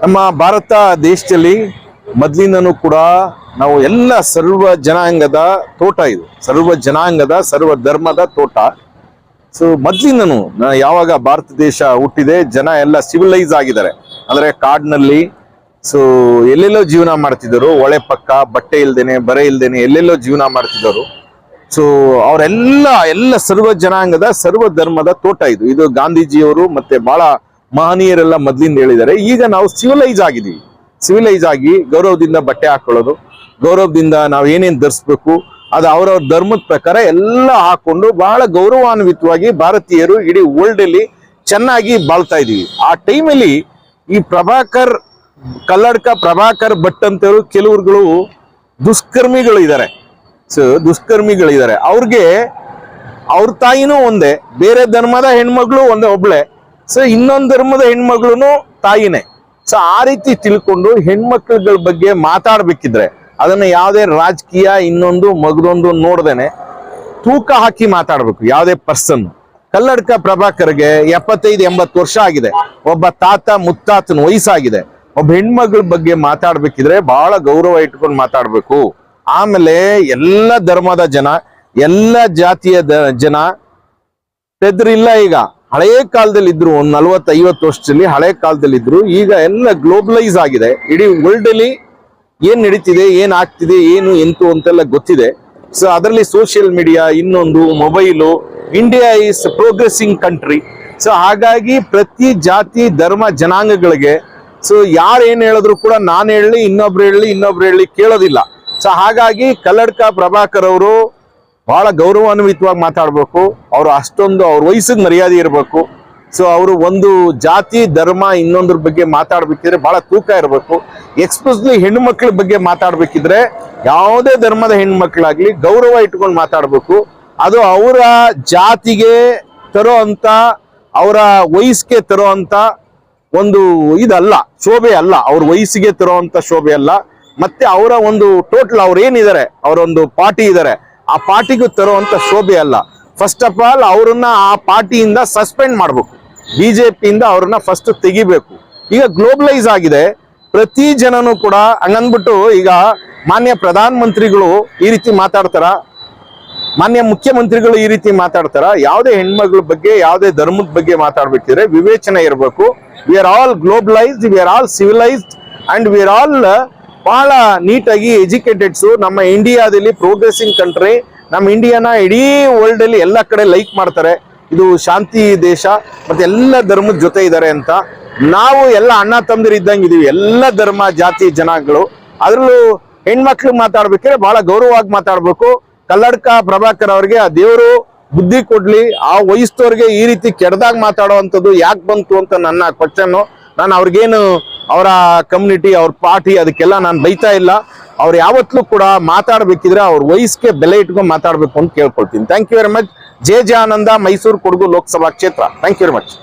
ನಮ್ಮ ಭಾರತ ದೇಶದಲ್ಲಿ ಮೊದಲಿನೂ ಕೂಡ ನಾವು ಎಲ್ಲ ಸರ್ವ ಜನಾಂಗದ ತೋಟ, ಇದು ಸರ್ವ ಜನಾಂಗದ ಸರ್ವ ಧರ್ಮದ ತೋಟ. ಸೊ ಮೊದಲಿನೂ ಯಾವಾಗ ಭಾರತ ದೇಶ ಹುಟ್ಟಿದೆ, ಜನ ಎಲ್ಲ ಸಿವಿಲೈಸ್ ಆಗಿದ್ದಾರೆ. ಅಂದ್ರೆ ಕಾಡಿನಲ್ಲಿ ಸೊ ಎಲ್ಲೆಲ್ಲೋ ಜೀವನ ಮಾಡ್ತಿದ್ದರು, ಒಳೆ ಪಕ್ಕ ಬಟ್ಟೆ ಇಲ್ದೇನೆ ಬರೆ ಇಲ್ದೇನೆ ಎಲ್ಲೆಲ್ಲೋ ಜೀವನ ಮಾಡ್ತಿದ್ದರು. ಸೊ ಅವರೆಲ್ಲ ಸರ್ವ ಜನಾಂಗದ ಸರ್ವ ಧರ್ಮದ ತೋಟ ಇದು. ಇದು ಗಾಂಧೀಜಿಯವರು ಮತ್ತೆ ಬಹಳ ಮಹನೀಯರೆಲ್ಲ ಮೊದ್ಲಿಂದ ಹೇಳಿದ್ದಾರೆ. ಈಗ ನಾವು ಸಿವಿಲೈಸ್ ಆಗಿದ್ದೀವಿ. ಸಿವಿಲೈಸ್ ಆಗಿ ಗೌರವದಿಂದ ಬಟ್ಟೆ ಹಾಕೊಳ್ಳೋದು, ಗೌರವದಿಂದ ನಾವು ಏನೇನ್ ಧರಿಸ್ಬೇಕು ಅದು ಅವರವ್ರ ಧರ್ಮದ ಪ್ರಕಾರ ಎಲ್ಲ ಹಾಕೊಂಡು ಬಹಳ ಗೌರವಾನ್ವಿತವಾಗಿ ಭಾರತೀಯರು ಇಡೀ ವರ್ಲ್ಡ್ ಅಲ್ಲಿ ಚೆನ್ನಾಗಿ ಬಾಳ್ತಾ ಇದೀವಿ. ಆ ಟೈಮಲ್ಲಿ ಈ ಕಲ್ಲಡ್ಕ ಪ್ರಭಾಕರ್ ಭಟ್ ಅಂತವರು ಕೆಲವ್ರುಗಳು ದುಷ್ಕರ್ಮಿಗಳು ಇದ್ದಾರೆ. ಸೊ ದುಷ್ಕರ್ಮಿಗಳಿದ್ದಾರೆ. ಅವ್ರಿಗೆ ಅವ್ರ ತಾಯಿನೂ ಒಂದೇ, ಬೇರೆ ಧರ್ಮದ ಹೆಣ್ಮಗಳು ಒಬ್ಳೆ, ಸೊ ಇನ್ನೊಂದು ಧರ್ಮದ ಹೆಣ್ಮಗಳು ತಾಯಿನೇ. ಸೊ ಆ ರೀತಿ ತಿಳ್ಕೊಂಡು ಹೆಣ್ಮಕ್ಳುಗಳ ಬಗ್ಗೆ ಮಾತಾಡ್ಬೇಕಿದ್ರೆ ಅದನ್ನ ಯಾವುದೇ ರಾಜಕೀಯ ಇನ್ನೊಂದು ಮಗದೊಂದು ನೋಡ್ದೇನೆ ತೂಕ ಹಾಕಿ ಮಾತಾಡ್ಬೇಕು. ಯಾವುದೇ ಪರ್ಸನ್ ಕಲ್ಲಡ್ಕ ಪ್ರಭಾಕರ್ಗೆ 75-80 ವರ್ಷ ಆಗಿದೆ, ಒಬ್ಬ ತಾತ ಮುತ್ತಾತನ ವಯಸ್ಸಾಗಿದೆ. ಒಬ್ಬ ಹೆಣ್ಮಗಳ ಬಗ್ಗೆ ಮಾತಾಡ್ಬೇಕಿದ್ರೆ ಬಹಳ ಗೌರವ ಇಟ್ಕೊಂಡು ಮಾತಾಡ್ಬೇಕು. ಆಮೇಲೆ ಎಲ್ಲ ಧರ್ಮದ ಜನ, ಎಲ್ಲ ಜಾತಿಯ ಜನ ಪೆದ್ರಿಲ್ಲ. ಈಗ ಹಳೆಯ ಕಾಲದಲ್ಲಿ ಇದ್ರು, ಒಂದು 40-50 ವರ್ಷದಲ್ಲಿ ಹಳೆ ಕಾಲದಲ್ಲಿ ಇದ್ರು. ಈಗ ಎಲ್ಲ ಗ್ಲೋಬಲೈಸ್ ಆಗಿದೆ. ಇಡೀ ವರ್ಲ್ಡ್ ಅಲ್ಲಿ ಏನ್ ನಡೀತಿದೆ, ಏನ್ ಆಗ್ತಿದೆ, ಏನು ಎಂತು ಅಂತೆಲ್ಲ ಗೊತ್ತಿದೆ. ಸೊ ಅದರಲ್ಲಿ ಸೋಷಿಯಲ್ ಮೀಡಿಯಾ, ಇನ್ನೊಂದು mobile, India is progressing country. So ಹಾಗಾಗಿ ಪ್ರತಿ ಜಾತಿ ಧರ್ಮ ಜನಾಂಗಗಳಿಗೆ ಸೊ ಯಾರು ಏನ್ ಹೇಳಿದ್ರು ಕೂಡ ನಾನು ಹೇಳಿ ಇನ್ನೊಬ್ರು ಹೇಳಿ ಕೇಳೋದಿಲ್ಲ. ಸೊ ಹಾಗಾಗಿ ಕಲ್ಲಡ್ಕ ಪ್ರಭಾಕರ್ ಅವರು ಬಹಳ ಗೌರವಾನ್ವಿತವಾಗಿ ಮಾತಾಡ್ಬೇಕು. ಅವರು ಅಷ್ಟೊಂದು ಅವ್ರ ವಯಸ್ಸಿಗೆ ಮರ್ಯಾದೆ ಇರಬೇಕು. ಸೊ ಅವರು ಒಂದು ಜಾತಿ ಧರ್ಮ ಇನ್ನೊಂದ್ರ ಬಗ್ಗೆ ಮಾತಾಡ್ಬೇಕಿದ್ರೆ ಬಹಳ ತೂಕ ಇರಬೇಕು. ಎಕ್ಸ್ಪೆಷಲಿ ಹೆಣ್ಮಕ್ಳ ಬಗ್ಗೆ ಮಾತಾಡ್ಬೇಕಿದ್ರೆ ಯಾವುದೇ ಧರ್ಮದ ಹೆಣ್ಮಕ್ಳಾಗ್ಲಿ ಗೌರವ ಇಟ್ಕೊಂಡು ಮಾತಾಡ್ಬೇಕು. ಅದು ಅವರ ಜಾತಿಗೆ ತರೋ ಅಂತ, ಅವರ ವಯಸ್ಸಿಗೆ ತರೋ ಅಂತ ಒಂದು ಇದಲ್ಲ, ಶೋಭೆ ಅಲ್ಲ. ಅವ್ರ ವಯಸ್ಸಿಗೆ ತರೋ ಅಂತ ಶೋಭೆ ಅಲ್ಲ. ಮತ್ತೆ ಅವರ ಒಂದು ಟೋಟಲ್ ಅವ್ರು ಏನಿದ್ದಾರೆ, ಅವರೊಂದು ಪಾರ್ಟಿ ಇದ್ದಾರೆ, ಆ ಪಾರ್ಟಿಗೂ ತರುವಂತ ಶೋಭೆ ಅಲ್ಲ. ಫಸ್ಟ್ ಆಫ್ ಆಲ್ ಅವ್ರನ್ನ ಆ ಪಾರ್ಟಿಯಿಂದ ಸಸ್ಪೆಂಡ್ ಮಾಡ್ಬೇಕು. ಬಿಜೆಪಿಯಿಂದ ಅವ್ರನ್ನ ಫಸ್ಟ್ ತೆಗಿಬೇಕು. ಈಗ ಗ್ಲೋಬಲೈಸ್ ಆಗಿದೆ, ಪ್ರತಿ ಜನನು ಕೂಡ ಹಂಗನ್ಬಿಟ್ಟು ಈಗ ಮಾನ್ಯ ಪ್ರಧಾನ ಮಂತ್ರಿಗಳು ಈ ರೀತಿ ಮಾತಾಡ್ತಾರ, ಮಾನ್ಯ ಮುಖ್ಯಮಂತ್ರಿಗಳು ಈ ರೀತಿ ಮಾತಾಡ್ತಾರ. ಯಾವುದೇ ಹೆಣ್ಮಗಳ ಬಗ್ಗೆ ಯಾವುದೇ ಧರ್ಮದ ಬಗ್ಗೆ ಮಾತಾಡ್ಬೇಕಿದ್ರೆ ವಿವೇಚನೆ ಇರಬೇಕು. We are all globalised, we are all civilised and we are all ಬಹಳ ನೀಟಾಗಿ ಎಜುಕೇಟೆಡ್ಸ್. ನಮ್ಮ ಇಂಡಿಯಾದಲ್ಲಿ ಪ್ರೋಗ್ರೆಸಿಂಗ್ ಕಂಟ್ರಿ. ನಮ್ಮ ಇಂಡಿಯಾನ ಇಡೀ ವರ್ಲ್ಡ್ ಅಲ್ಲಿ ಎಲ್ಲ ಕಡೆ ಲೈಕ್ ಮಾಡ್ತಾರೆ. ಇದು ಶಾಂತಿ ದೇಶ, ಮತ್ತೆ ಎಲ್ಲ ಧರ್ಮದ ಜೊತೆ ಇದ್ದಾರೆ ಅಂತ. ನಾವು ಎಲ್ಲ ಅಣ್ಣ ತಮ್ಮದಿರು ಇದ್ದಂಗೆ ಇದೀವಿ, ಎಲ್ಲ ಧರ್ಮ ಜಾತಿ ಜನಾಂಗಗಳು. ಅದ್ರಲ್ಲೂ ಹೆಣ್ಮಕ್ಳು ಮಾತಾಡ್ಬೇಕಿದ್ರೆ ಬಹಳ ಗೌರವವಾಗಿ ಮಾತಾಡ್ಬೇಕು. ಕಲ್ಲಡ್ಕ ಪ್ರಭಾಕರ್ ಅವ್ರಿಗೆ ಆ ದೇವರು ಬುದ್ಧಿ ಕೊಡ್ಲಿ. ಆ ವಯಸ್ಸವ್ರಿಗೆ ಈ ರೀತಿ ಕೆಡ್ದಾಗ ಮಾತಾಡುವಂಥದ್ದು ಯಾಕೆ ಬಂತು ಅಂತ ನನ್ನ ಕ್ವಶನ್. ನಾನು ಅವ್ರಿಗೇನು ಅವರ ಕಮ್ಯುನಿಟಿ, ಅವ್ರ ಪಾರ್ಟಿ ಅದಕ್ಕೆಲ್ಲ ನಾನು ಬೈತಾ ಇಲ್ಲ. ಅವ್ರು ಯಾವತ್ತೂ ಕೂಡ ಮಾತಾಡ್ಬೇಕಿದ್ರೆ ಅವ್ರ ವಯಸ್ಸಿಗೆ ಬೆಲೆ ಇಟ್ಕೊಂಡು ಮಾತಾಡ್ಬೇಕು ಅಂತ ಕೇಳ್ಕೊಳ್ತೀನಿ. Thank you very much. J Ananda, Mysuru Kodagu Lok Sabha ಕ್ಷೇತ್ರ. Thank you very much.